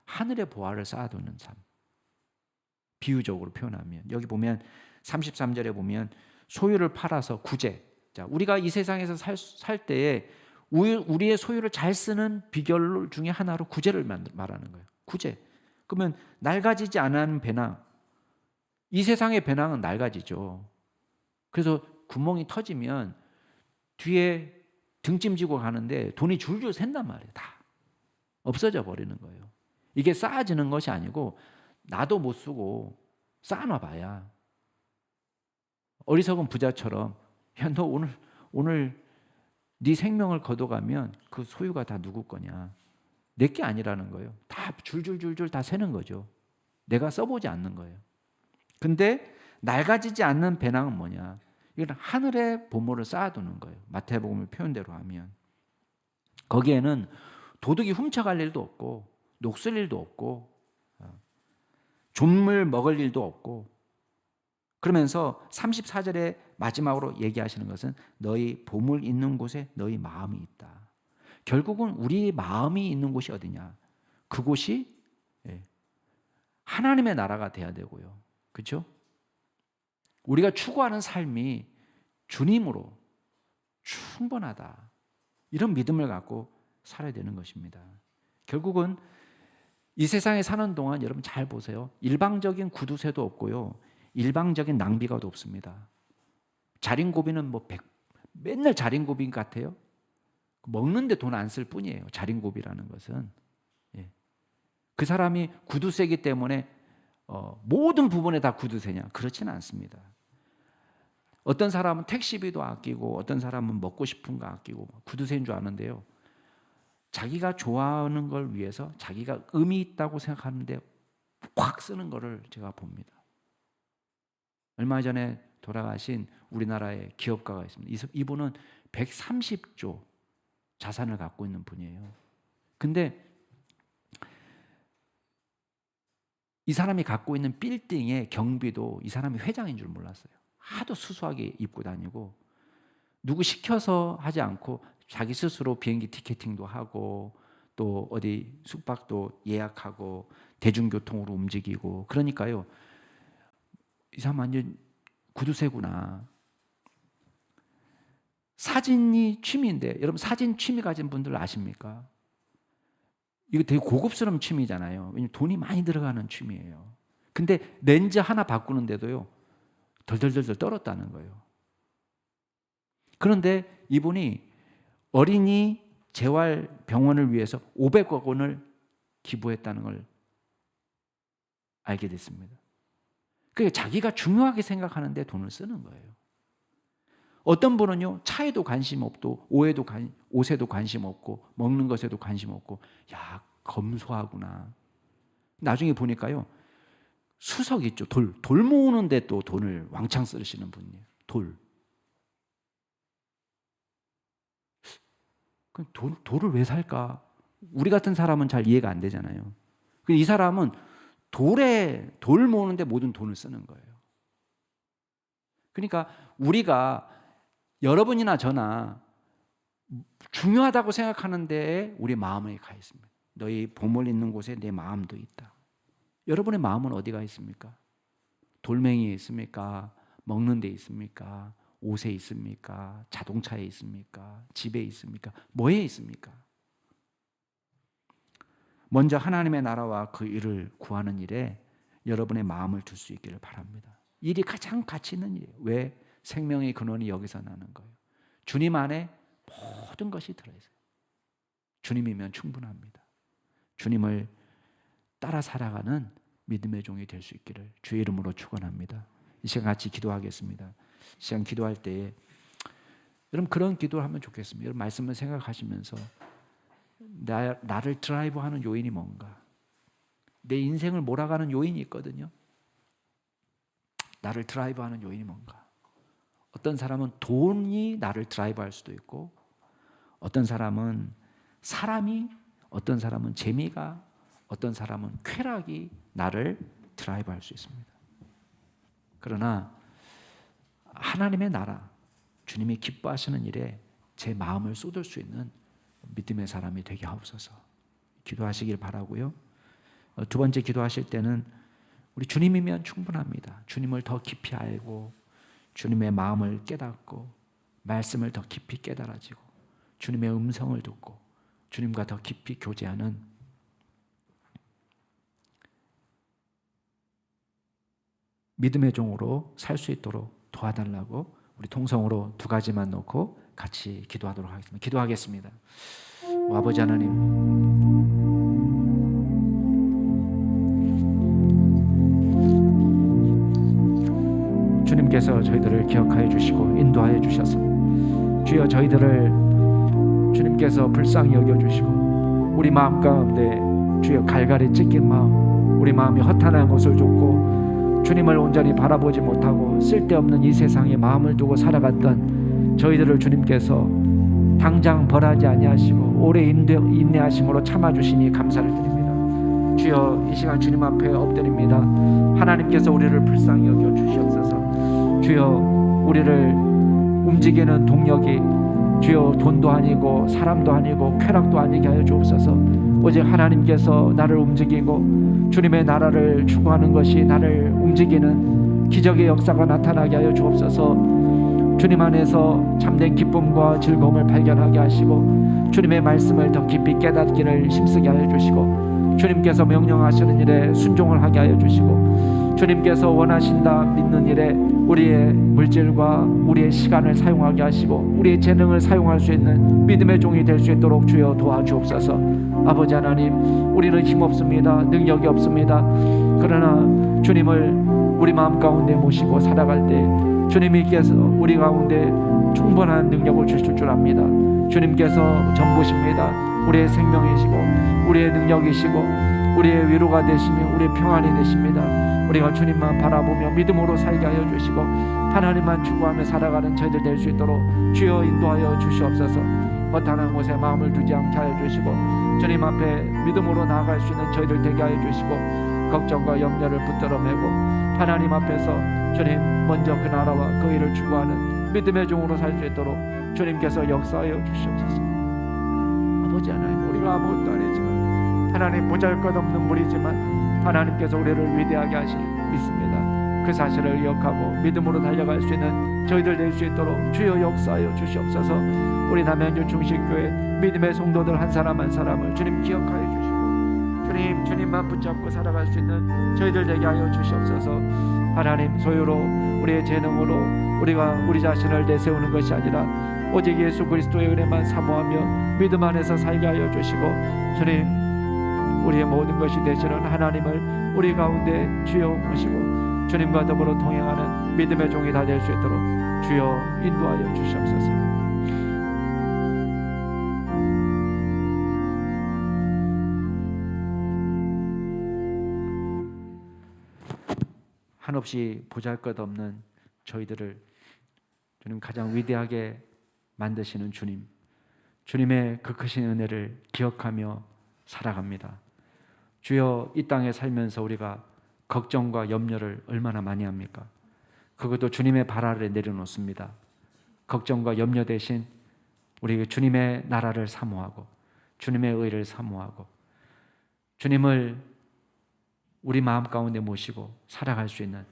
Speaker 1: 하늘의 보화를 쌓아두는 삶. 비유적으로 표현하면 여기 보면 33절에 보면 소유를 팔아서 구제. 자, 우리가 이 세상에서 살 때에 우리의 소유를 잘 쓰는 비결 중에 하나로 구제를 말하는 거예요. 구제. 그러면 낡아지지 않은 배낭. 이 세상의 배낭은 낡아지죠. 그래서 구멍이 터지면 뒤에 등짐지고 가는데 돈이 줄줄 샌단 말이에요. 다 없어져 버리는 거예요. 이게 쌓아지는 것이 아니고 나도 못 쓰고 쌓아놔 봐야 어리석은 부자처럼 야, 너 오늘 네 생명을 걷어가면 그 소유가 다 누구 거냐? 내 게 아니라는 거예요. 다 줄줄줄줄 다 새는 거죠. 내가 써보지 않는 거예요. 근데 낡아지지 않는 배낭은 뭐냐? 이건 하늘의 보물을 쌓아두는 거예요. 마태복음 표현대로 하면 거기에는 도둑이 훔쳐갈 일도 없고 녹슬 일도 없고 좀을 먹을 일도 없고 그러면서 34절에 마지막으로 얘기하시는 것은 너희 보물 있는 곳에 너희 마음이 있다. 결국은 우리 마음이 있는 곳이 어디냐? 그곳이 하나님의 나라가 돼야 되고요. 그렇죠? 우리가 추구하는 삶이 주님으로 충분하다. 이런 믿음을 갖고 살아야 되는 것입니다. 결국은 이 세상에 사는 동안 여러분 잘 보세요. 일방적인 구두쇠도 없고요. 일방적인 낭비가 없습니다. 자린고비는 맨날 자린고비 같아요. 먹는데 돈 안 쓸 뿐이에요. 자린고비라는 것은. 그 사람이 구두쇠이기 때문에 모든 부분에 다 구두쇠냐? 그렇지는 않습니다. 어떤 사람은 택시비도 아끼고 어떤 사람은 먹고 싶은 거 아끼고 구두쇠인 줄 아는데요. 자기가 좋아하는 걸 위해서 자기가 의미 있다고 생각하는데 확 쓰는 거를 제가 봅니다. 얼마 전에 돌아가신 우리나라의 기업가가 있습니다. 이분은 130조 자산을 갖고 있는 분이에요. 근데 이 사람이 갖고 있는 빌딩의 경비도 이 사람이 회장인 줄 몰랐어요. 하도 수수하게 입고 다니고 누구 시켜서 하지 않고 자기 스스로 비행기 티켓팅도 하고 또 어디 숙박도 예약하고 대중교통으로 움직이고 그러니까요. 이 사람 완전 구두쇠구나. 사진이 취미인데 여러분 사진 취미 가진 분들 아십니까? 이거 되게 고급스러운 취미잖아요. 왜냐면 돈이 많이 들어가는 취미예요. 근데 렌즈 하나 바꾸는데도요, 덜덜덜덜 떨었다는 거예요. 그런데 이분이 어린이 재활병원을 위해서 500억 원을 기부했다는 걸 알게 됐습니다. 그게 자기가 중요하게 생각하는데 돈을 쓰는 거예요. 어떤 분은요, 차에도 관심 없고 옷에도 관심 없고 먹는 것에도 관심 없고, 야, 검소하구나. 나중에 보니까요, 수석 있죠, 돌 모으는데 또 돈을 왕창 쓰시는 분이에요. 돌을 왜 살까? 우리 같은 사람은 잘 이해가 안 되잖아요. 이 사람은 돌 모으는데 모든 돈을 쓰는 거예요. 그러니까 우리가, 여러분이나 저나 중요하다고 생각하는 데에 우리 마음이 가 있습니다. 너희 보물 있는 곳에 내 마음도 있다. 여러분의 마음은 어디가 있습니까? 돌멩이에 있습니까? 먹는 데 있습니까? 옷에 있습니까? 자동차에 있습니까? 집에 있습니까? 뭐에 있습니까? 먼저 하나님의 나라와 그 일을 구하는 일에 여러분의 마음을 둘 수 있기를 바랍니다. 일이 가장 가치 있는 일이에요. 왜? 생명의 근원이 여기서 나는 거예요. 주님 안에 모든 것이 들어있어요. 주님이면 충분합니다. 주님을 따라 살아가는 믿음의 종이 될 수 있기를 주의 이름으로 축원합니다. 이 시간 같이 기도하겠습니다. 이 시간 기도할 때에 여러분 그런 기도를 하면 좋겠습니다. 여러분 말씀을 생각하시면서 나를 드라이브하는 요인이 뭔가, 내 인생을 몰아가는 요인이 있거든요. 나를 드라이브하는 요인이 뭔가. 어떤 사람은 돈이 나를 드라이브할 수도 있고, 어떤 사람은 사람이, 어떤 사람은 재미가, 어떤 사람은 쾌락이 나를 드라이브할 수 있습니다. 그러나 하나님의 나라, 주님이 기뻐하시는 일에 제 마음을 쏟을 수 있는 믿음의 사람이 되게 하옵소서. 기도하시길 바라고요. 두 번째 기도하실 때는 우리 주님이면 충분합니다. 주님을 더 깊이 알고 주님의 마음을 깨닫고 말씀을 더 깊이 깨달아지고 주님의 음성을 듣고 주님과 더 깊이 교제하는 믿음의 종으로 살 수 있도록 도와달라고 우리 통성으로 두 가지만 놓고 같이 기도하도록 하겠습니다. 기도하겠습니다. 아버지 하나님, 주님께서 저희들을 기억하여 주시고 인도하여 주셔서 주여 저희들을 주님께서 불쌍히 여겨주시고 우리 마음 가운데 주여 갈갈이 찢긴 마음, 우리 마음이 허탄한 것을 줬고 주님을 온전히 바라보지 못하고 쓸데없는 이 세상에 마음을 두고 살아갔던 저희들을 주님께서 당장 벌하지 아니하시고 오래 인내하심으로 참아주시니 감사를 드립니다. 주여 이 시간 주님 앞에 엎드립니다. 하나님께서 우리를 불쌍히 여겨 주시옵소서. 주여 우리를 움직이는 동력이 주여 돈도 아니고 사람도 아니고 쾌락도 아니게 하여 주옵소서. 오직 하나님께서 나를 움직이고 주님의 나라를 추구하는 것이 나를 움직이는 기적의 역사가 나타나게 하여 주옵소서. 주님 안에서 참된 기쁨과 즐거움을 발견하게 하시고 주님의 말씀을 더 깊이 깨닫기를 힘쓰게 하여 주시고 주님께서 명령하시는 일에 순종을 하게 하여 주시고 주님께서 원하신다 믿는 일에 우리의 물질과 우리의 시간을 사용하게 하시고 우리의 재능을 사용할 수 있는 믿음의 종이 될 수 있도록 주여 도와주옵소서. 아버지 하나님, 우리는 힘없습니다. 능력이 없습니다. 그러나 주님을 우리 마음 가운데 모시고 살아갈 때 주님께서 우리 가운데 충분한 능력을 주실 줄 압니다. 주님께서 전부십니다. 우리의 생명이시고 우리의 능력이시고 우리의 위로가 되시며 우리의 평안이 되십니다. 우리가 주님만 바라보며 믿음으로 살게 하여 주시고 하나님만 추구하며 살아가는 저희들 될 수 있도록 주여 인도하여 주시옵소서. 허탄한 곳에 마음을 두지 않게 하여 주시고 주님 앞에 믿음으로 나아갈 수 있는 저희들 되게 하여 주시고 걱정과 염려를 붙들어 매고 하나님 앞에서 주님 먼저 그 나라와 그 일을 추구하는 믿음의 종으로 살 수 있도록 주님께서 역사하여 주시옵소서. 아버지 하나님, 우리가 아무것도 아니지만 하나님 보잘것없는 무리지만 하나님께서 우리를 위대하게 하실 믿습니다. 그 사실을 기억하고 믿음으로 달려갈 수 있는 저희들 될 수 있도록 주여 역사하여 주시옵소서. 우리 남양주 중심교회 믿음의 성도들 한 사람 한 사람을 주님 기억하여 주시고 하나님 주님만 붙잡고 살아갈 수 있는 저희들 되게 하여 주시옵소서. 하나님 소유로 우리의 재능으로 우리가 우리 자신을 내세우는 것이 아니라 오직 예수 그리스도의 은혜만 사모하며 믿음 안에서 살게 하여 주시고 주님 우리의 모든 것이 되시는 하나님을 우리 가운데 주여 모시고 주님과 더불어 동행하는 믿음의 종이 다 될 수 있도록 주여 인도하여 주시옵소서. 한없이 보잘것없는 저희들을 주님 가장 위대하게 만드시는 주님, 주님의 그 크신 은혜를 기억하며 살아갑니다. 주여, 이 땅에 살면서 우리가 걱정과 염려를 얼마나 많이 합니까? 그것도 주님의 발 아래 내려놓습니다. 걱정과 염려 대신 우리 주님의 나라를 사모하고 주님의 의를 사모하고 주님을 우리 마음 가운데 모시고 살아갈 수 있는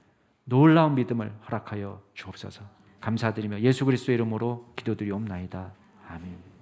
Speaker 1: 놀라운 믿음을 허락하여 주옵소서. 감사드리며 예수 그리스도의 이름으로 기도드리옵나이다. 아멘.